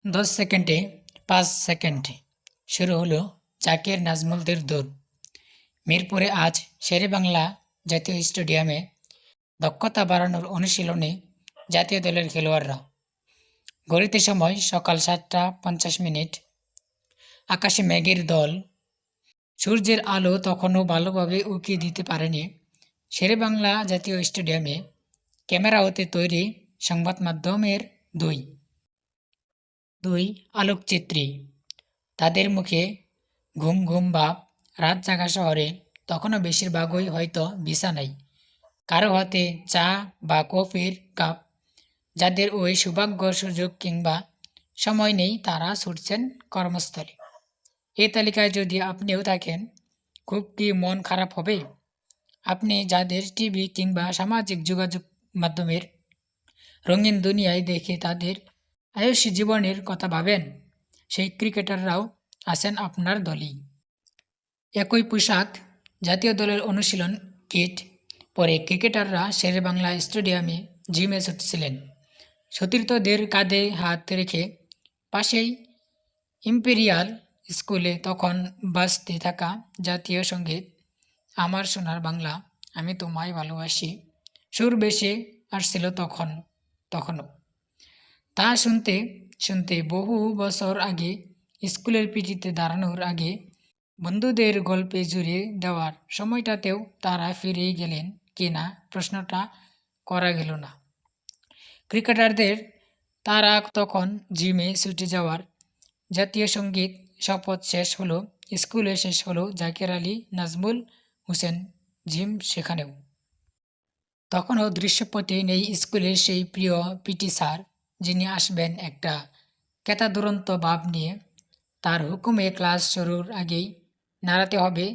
10 সেকেন্ডে 5 সেকেন্ড শুরু হলো জাকির নাজমুলদের দৌড়। মিরপুরে আজ শেরেবাংলা জাতীয় স্টেডিয়ামে দক্ষতা বাড়ানোর অনুশীলনে জাতীয় দলের খেলোয়াড়রা। ঘড়িতে সময় সকাল 7টা 50 মিনিট। আকাশে মেঘের দল, সূর্যের আলো তখনও ভালোভাবে উঁকি দিতে পারেনি শেরেবাংলা জাতীয় স্টেডিয়ামে। ক্যামেরা হতে তৈরি সংবাদ মাধ্যমের দুই আলোকচিত্রী, তাদের মুখে ঘুম ঘুম ভাব। রাত জাগা শহরে তখনও বেশিরভাগই হয়তো বিছানায়, কারো হাতে চা বা কফির কাপ। যাদের ওই সৌভাগ্য, সুযোগ কিংবা সময় নেই তারা ছুটছেন কর্মস্থলে। এই তালিকায় যদি আপনিও থাকেন, খুব কি মন খারাপ হবে? আপনি যাদের টিভি কিংবা সামাজিক যোগাযোগ মাধ্যমের রঙিন দুনিয়ায় দেখে তাদের আয়ুষী জীবনের কথা ভাবেন, সেই ক্রিকেটাররাও আছেন আপনার দলেই। একই পোশাক, জাতীয় দলের অনুশীলন কিট পরে ক্রিকেটাররা শেরেবাংলা স্টেডিয়ামে জিমে ছুটছিলেন। সতীর্থদের কাঁধে হাত রেখে। পাশেই ইম্পেরিয়াল স্কুলে তখন বাজতে থাকা জাতীয় সঙ্গীত আমার সোনার বাংলা, আমি তোমায় ভালোবাসি সুর ভেসে আসছিল তখনও। তা শুনতে শুনতে বহু বছর আগে, স্কুলের পিঠিতে দাঁড়ানোর আগে, বন্ধুদের গল্পে জুড়ে দেওয়ার সময়টাতেও তারা ফিরে গেলেন কি না প্রশ্নটা করা গেল না। ক্রিকেটারদের তারা তখন জিমে ছুটে যাওয়ার। জাতীয় সঙ্গীত শপথ শেষ হলো, স্কুলে শেষ হলো, জাকির আলী নাজমুল হোসেন জিম সেখানেও। তখনও দৃশ্যপটে নেই স্কুলের সেই প্রিয় পিটি স্যার, যিনি আসবেন একটা কেতাদুরন্ত ভাব নিয়ে। তার হুকুমে ক্লাস শুরুর আগেই নাড়াতে হবে